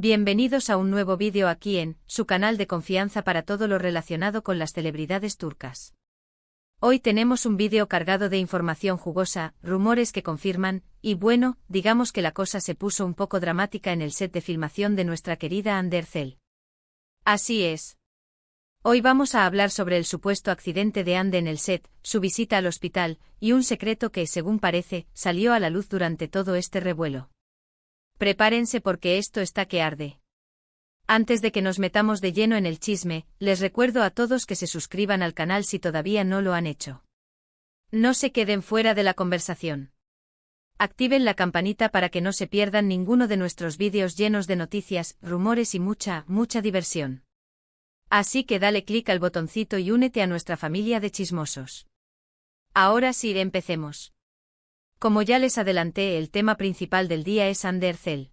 Bienvenidos a un nuevo vídeo aquí en su canal de confianza para todo lo relacionado con las celebridades turcas. Hoy tenemos un vídeo cargado de información jugosa, rumores que confirman, y bueno, digamos que la cosa se puso un poco dramática en el set de filmación de nuestra querida Hande Erçel. Así es. Hoy vamos a hablar sobre el supuesto accidente de Hande en el set, su visita al hospital, y un secreto que, según parece, salió a la luz durante todo este revuelo. Prepárense porque esto está que arde. Antes de que nos metamos de lleno en el chisme, les recuerdo a todos que se suscriban al canal si todavía no lo han hecho. No se queden fuera de la conversación. Activen la campanita para que no se pierdan ninguno de nuestros vídeos llenos de noticias, rumores y mucha diversión. Así que dale clic al botoncito y únete a nuestra familia de chismosos. Ahora sí, empecemos. Como ya les adelanté, el tema principal del día es Hande Erçel.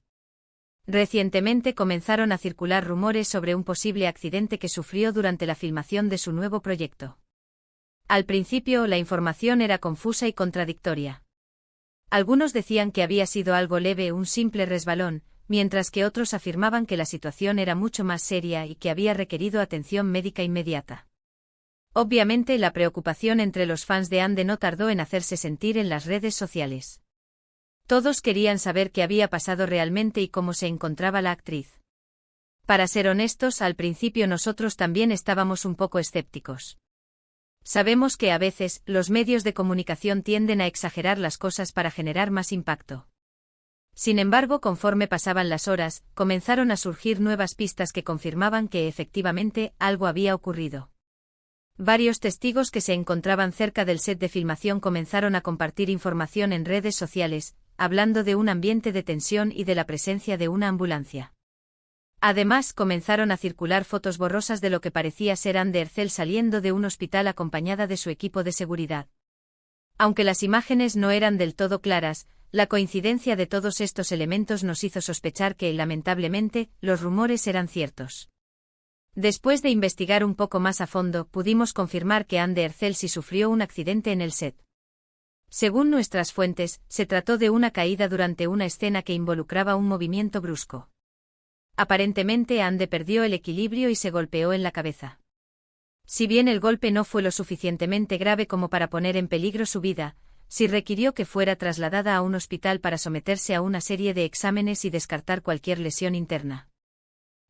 Recientemente comenzaron a circular rumores sobre un posible accidente que sufrió durante la filmación de su nuevo proyecto. Al principio, la información era confusa y contradictoria. Algunos decían que había sido algo leve, un simple resbalón, mientras que otros afirmaban que la situación era mucho más seria y que había requerido atención médica inmediata. Obviamente, la preocupación entre los fans de Hande no tardó en hacerse sentir en las redes sociales. Todos querían saber qué había pasado realmente y cómo se encontraba la actriz. Para ser honestos, al principio nosotros también estábamos un poco escépticos. Sabemos que a veces, los medios de comunicación tienden a exagerar las cosas para generar más impacto. Sin embargo, conforme pasaban las horas, comenzaron a surgir nuevas pistas que confirmaban que efectivamente algo había ocurrido. Varios testigos que se encontraban cerca del set de filmación comenzaron a compartir información en redes sociales, hablando de un ambiente de tensión y de la presencia de una ambulancia. Además, comenzaron a circular fotos borrosas de lo que parecía ser Hande Erçel saliendo de un hospital acompañada de su equipo de seguridad. Aunque las imágenes no eran del todo claras, la coincidencia de todos estos elementos nos hizo sospechar que, lamentablemente, los rumores eran ciertos. Después de investigar un poco más a fondo, pudimos confirmar que Hande Erçel sí sufrió un accidente en el set. Según nuestras fuentes, se trató de una caída durante una escena que involucraba un movimiento brusco. Aparentemente Hande perdió el equilibrio y se golpeó en la cabeza. Si bien el golpe no fue lo suficientemente grave como para poner en peligro su vida, sí requirió que fuera trasladada a un hospital para someterse a una serie de exámenes y descartar cualquier lesión interna.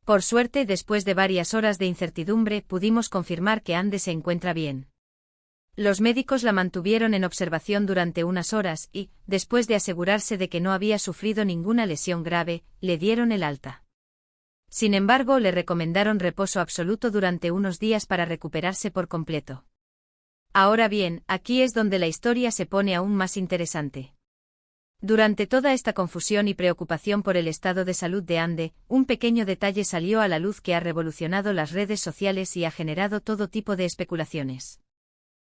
Por suerte, después de varias horas de incertidumbre, pudimos confirmar que Hande se encuentra bien. Los médicos la mantuvieron en observación durante unas horas y, después de asegurarse de que no había sufrido ninguna lesión grave, le dieron el alta. Sin embargo, le recomendaron reposo absoluto durante unos días para recuperarse por completo. Ahora bien, aquí es donde la historia se pone aún más interesante. Durante toda esta confusión y preocupación por el estado de salud de Hande, un pequeño detalle salió a la luz que ha revolucionado las redes sociales y ha generado todo tipo de especulaciones.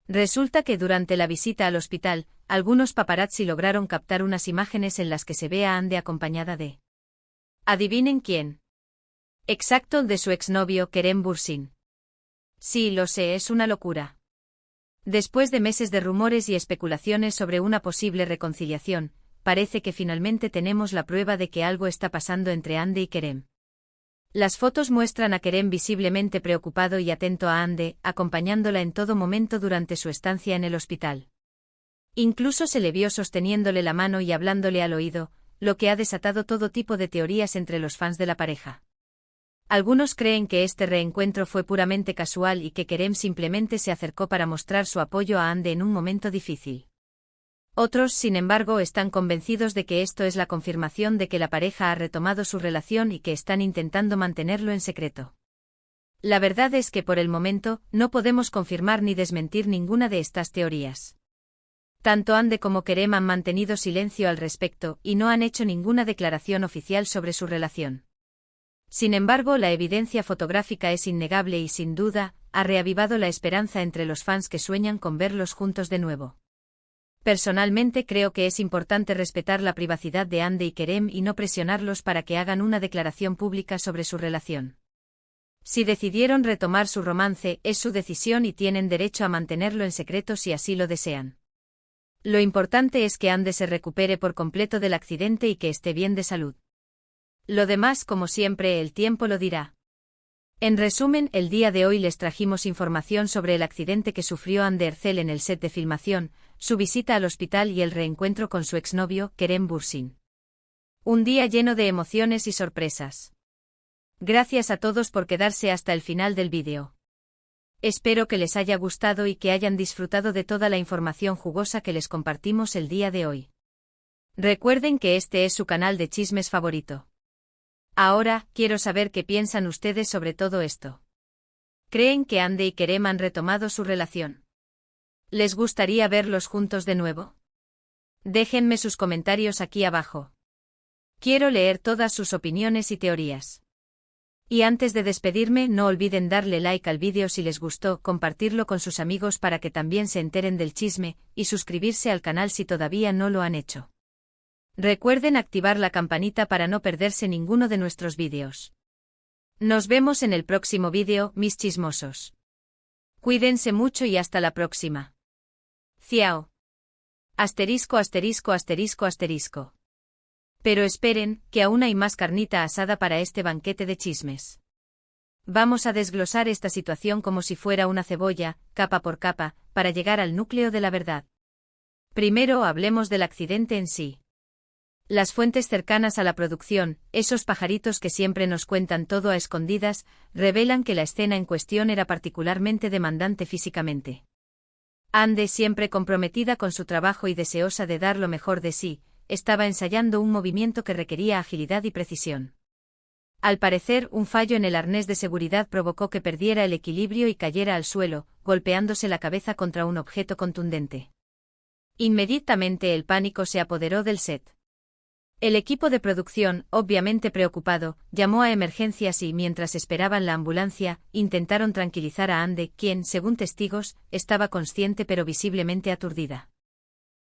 Resulta que durante la visita al hospital, algunos paparazzi lograron captar unas imágenes en las que se ve a Hande acompañada de... ¿Adivinen quién? Exacto, de su exnovio Kerem Bürsin. Sí, lo sé, es una locura. Después de meses de rumores y especulaciones sobre una posible reconciliación, parece que finalmente tenemos la prueba de que algo está pasando entre Hande y Kerem. Las fotos muestran a Kerem visiblemente preocupado y atento a Hande, acompañándola en todo momento durante su estancia en el hospital. Incluso se le vio sosteniéndole la mano y hablándole al oído, lo que ha desatado todo tipo de teorías entre los fans de la pareja. Algunos creen que este reencuentro fue puramente casual y que Kerem simplemente se acercó para mostrar su apoyo a Hande en un momento difícil. Otros, sin embargo, están convencidos de que esto es la confirmación de que la pareja ha retomado su relación y que están intentando mantenerlo en secreto. La verdad es que por el momento, no podemos confirmar ni desmentir ninguna de estas teorías. Tanto Hande como Kerem han mantenido silencio al respecto y no han hecho ninguna declaración oficial sobre su relación. Sin embargo, la evidencia fotográfica es innegable y, sin duda, ha reavivado la esperanza entre los fans que sueñan con verlos juntos de nuevo. Personalmente creo que es importante respetar la privacidad de Hande y Kerem y no presionarlos para que hagan una declaración pública sobre su relación. Si decidieron retomar su romance, es su decisión y tienen derecho a mantenerlo en secreto si así lo desean. Lo importante es que Hande se recupere por completo del accidente y que esté bien de salud. Lo demás, como siempre, el tiempo lo dirá. En resumen, el día de hoy les trajimos información sobre el accidente que sufrió Hande Erçel en el set de filmación, su visita al hospital y el reencuentro con su exnovio, Kerem Bürsin. Un día lleno de emociones y sorpresas. Gracias a todos por quedarse hasta el final del vídeo. Espero que les haya gustado y que hayan disfrutado de toda la información jugosa que les compartimos el día de hoy. Recuerden que este es su canal de chismes favorito. Ahora, quiero saber qué piensan ustedes sobre todo esto. ¿Creen que Hande y Kerem han retomado su relación? ¿Les gustaría verlos juntos de nuevo? Déjenme sus comentarios aquí abajo. Quiero leer todas sus opiniones y teorías. Y antes de despedirme, no olviden darle like al vídeo si les gustó, compartirlo con sus amigos para que también se enteren del chisme, y suscribirse al canal si todavía no lo han hecho. Recuerden activar la campanita para no perderse ninguno de nuestros vídeos. Nos vemos en el próximo vídeo, mis chismosos. Cuídense mucho y hasta la próxima. Ciao. Asterisco asterisco asterisco asterisco. Pero esperen, que aún hay más carnita asada para este banquete de chismes. Vamos a desglosar esta situación como si fuera una cebolla, capa por capa, para llegar al núcleo de la verdad. Primero hablemos del accidente en sí. Las fuentes cercanas a la producción, esos pajaritos que siempre nos cuentan todo a escondidas, revelan que la escena en cuestión era particularmente demandante físicamente. Hande, siempre comprometida con su trabajo y deseosa de dar lo mejor de sí, estaba ensayando un movimiento que requería agilidad y precisión. Al parecer, un fallo en el arnés de seguridad provocó que perdiera el equilibrio y cayera al suelo, golpeándose la cabeza contra un objeto contundente. Inmediatamente el pánico se apoderó del set. El equipo de producción, obviamente preocupado, llamó a emergencias y, mientras esperaban la ambulancia, intentaron tranquilizar a Hande, quien, según testigos, estaba consciente pero visiblemente aturdida.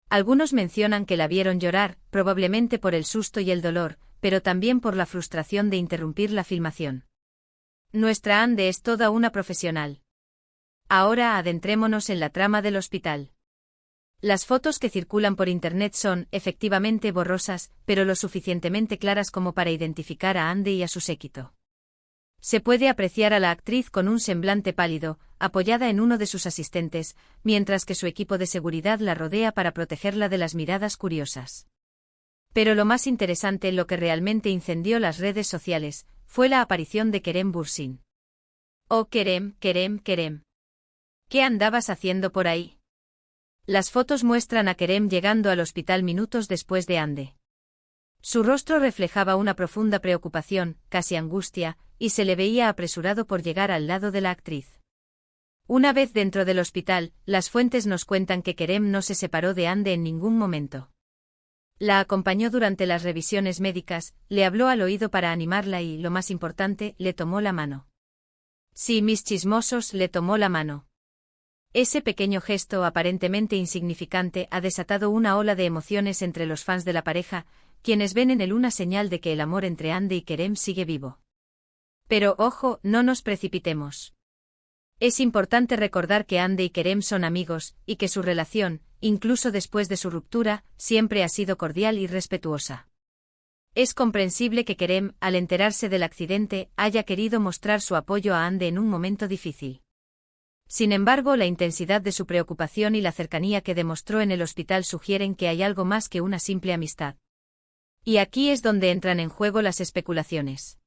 Algunos mencionan que la vieron llorar, probablemente por el susto y el dolor, pero también por la frustración de interrumpir la filmación. Nuestra Hande es toda una profesional. Ahora adentrémonos en la trama del hospital. Las fotos que circulan por internet son, efectivamente, borrosas, pero lo suficientemente claras como para identificar a Hande y a su séquito. Se puede apreciar a la actriz con un semblante pálido, apoyada en uno de sus asistentes, mientras que su equipo de seguridad la rodea para protegerla de las miradas curiosas. Pero lo más interesante, lo que realmente incendió las redes sociales, fue la aparición de Kerem Bürsin. Oh Kerem, Kerem, Kerem. ¿Qué andabas haciendo por ahí? Las fotos muestran a Kerem llegando al hospital minutos después de Hande. Su rostro reflejaba una profunda preocupación, casi angustia, y se le veía apresurado por llegar al lado de la actriz. Una vez dentro del hospital, las fuentes nos cuentan que Kerem no se separó de Hande en ningún momento. La acompañó durante las revisiones médicas, le habló al oído para animarla y, lo más importante, le tomó la mano. Sí, mis chismosos, le tomó la mano. Ese pequeño gesto aparentemente insignificante ha desatado una ola de emociones entre los fans de la pareja, quienes ven en él una señal de que el amor entre Hande y Kerem sigue vivo. Pero ojo, no nos precipitemos. Es importante recordar que Hande y Kerem son amigos, y que su relación, incluso después de su ruptura, siempre ha sido cordial y respetuosa. Es comprensible que Kerem, al enterarse del accidente, haya querido mostrar su apoyo a Hande en un momento difícil. Sin embargo, la intensidad de su preocupación y la cercanía que demostró en el hospital sugieren que hay algo más que una simple amistad. Y aquí es donde entran en juego las especulaciones.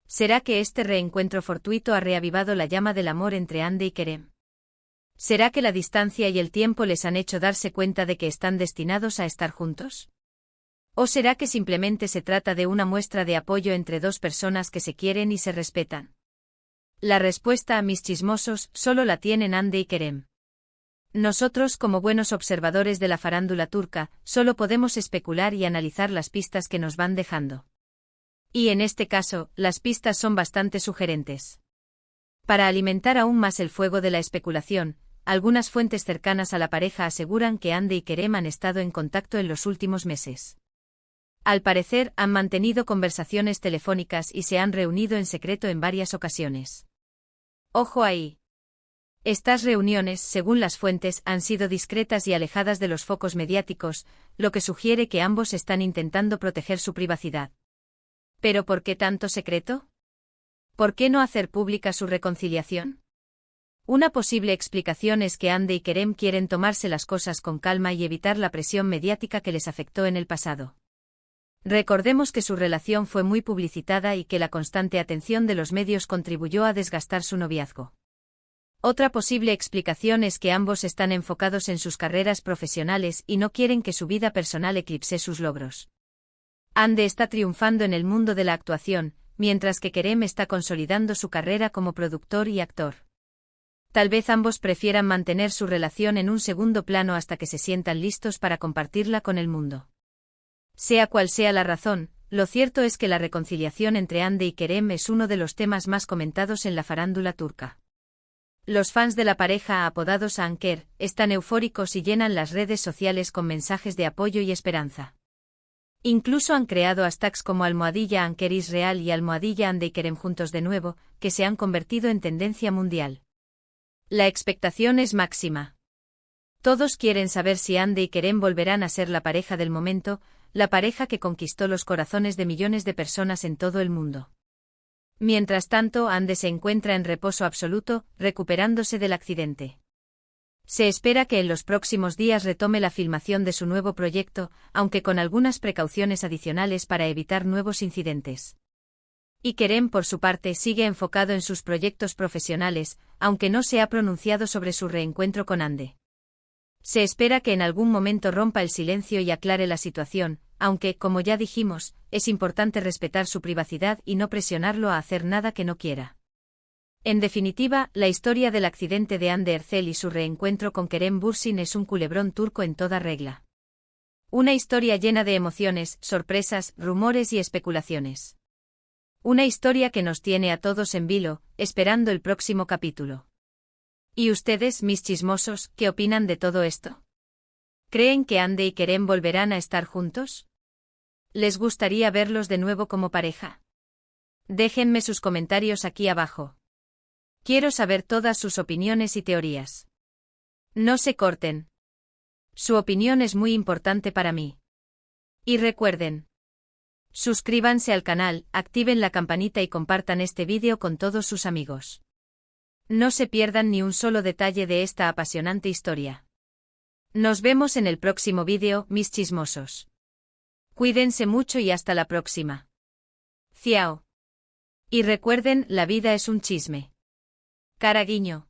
¿Será que este reencuentro fortuito ha reavivado la llama del amor entre Hande y Kerem? ¿Será que la distancia y el tiempo les han hecho darse cuenta de que están destinados a estar juntos? ¿O será que simplemente se trata de una muestra de apoyo entre dos personas que se quieren y se respetan? La respuesta a mis chismosos solo la tienen Hande y Kerem. Nosotros, como buenos observadores de la farándula turca, solo podemos especular y analizar las pistas que nos van dejando. Y en este caso, las pistas son bastante sugerentes. Para alimentar aún más el fuego de la especulación, algunas fuentes cercanas a la pareja aseguran que Hande y Kerem han estado en contacto en los últimos meses. Al parecer, han mantenido conversaciones telefónicas y se han reunido en secreto en varias ocasiones. Ojo ahí. Estas reuniones, según las fuentes, han sido discretas y alejadas de los focos mediáticos, lo que sugiere que ambos están intentando proteger su privacidad. ¿Pero por qué tanto secreto? ¿Por qué no hacer pública su reconciliación? Una posible explicación es que Ande y Kerem quieren tomarse las cosas con calma y evitar la presión mediática que les afectó en el pasado. Recordemos que su relación fue muy publicitada y que la constante atención de los medios contribuyó a desgastar su noviazgo. Otra posible explicación es que ambos están enfocados en sus carreras profesionales y no quieren que su vida personal eclipse sus logros. Ande está triunfando en el mundo de la actuación, mientras que Kerem está consolidando su carrera como productor y actor. Tal vez ambos prefieran mantener su relación en un segundo plano hasta que se sientan listos para compartirla con el mundo. Sea cual sea la razón, lo cierto es que la reconciliación entre Ande y Kerem es uno de los temas más comentados en la farándula turca. Los fans de la pareja, apodados Anker, están eufóricos y llenan las redes sociales con mensajes de apoyo y esperanza. Incluso han creado hashtags como #Anker Israel y #Ande y Kerem juntos de nuevo, que se han convertido en tendencia mundial. La expectación es máxima. Todos quieren saber si Ande y Kerem volverán a ser la pareja del momento, la pareja que conquistó los corazones de millones de personas en todo el mundo. Mientras tanto, Ande se encuentra en reposo absoluto, recuperándose del accidente. Se espera que en los próximos días retome la filmación de su nuevo proyecto, aunque con algunas precauciones adicionales para evitar nuevos incidentes. Y Kerem, por su parte, sigue enfocado en sus proyectos profesionales, aunque no se ha pronunciado sobre su reencuentro con Ande. Se espera que en algún momento rompa el silencio y aclare la situación, aunque, como ya dijimos, es importante respetar su privacidad y no presionarlo a hacer nada que no quiera. En definitiva, la historia del accidente de Hande Erçel y su reencuentro con Kerem Bürsin es un culebrón turco en toda regla. Una historia llena de emociones, sorpresas, rumores y especulaciones. Una historia que nos tiene a todos en vilo, esperando el próximo capítulo. ¿Y ustedes, mis chismosos, qué opinan de todo esto? ¿Creen que Hande y Kerem volverán a estar juntos? ¿Les gustaría verlos de nuevo como pareja? Déjenme sus comentarios aquí abajo. Quiero saber todas sus opiniones y teorías. No se corten. Su opinión es muy importante para mí. Y recuerden. Suscríbanse al canal, activen la campanita y compartan este vídeo con todos sus amigos. No se pierdan ni un solo detalle de esta apasionante historia. Nos vemos en el próximo vídeo, mis chismosos. Cuídense mucho y hasta la próxima. Ciao. Y recuerden, la vida es un chisme. Cara guiño.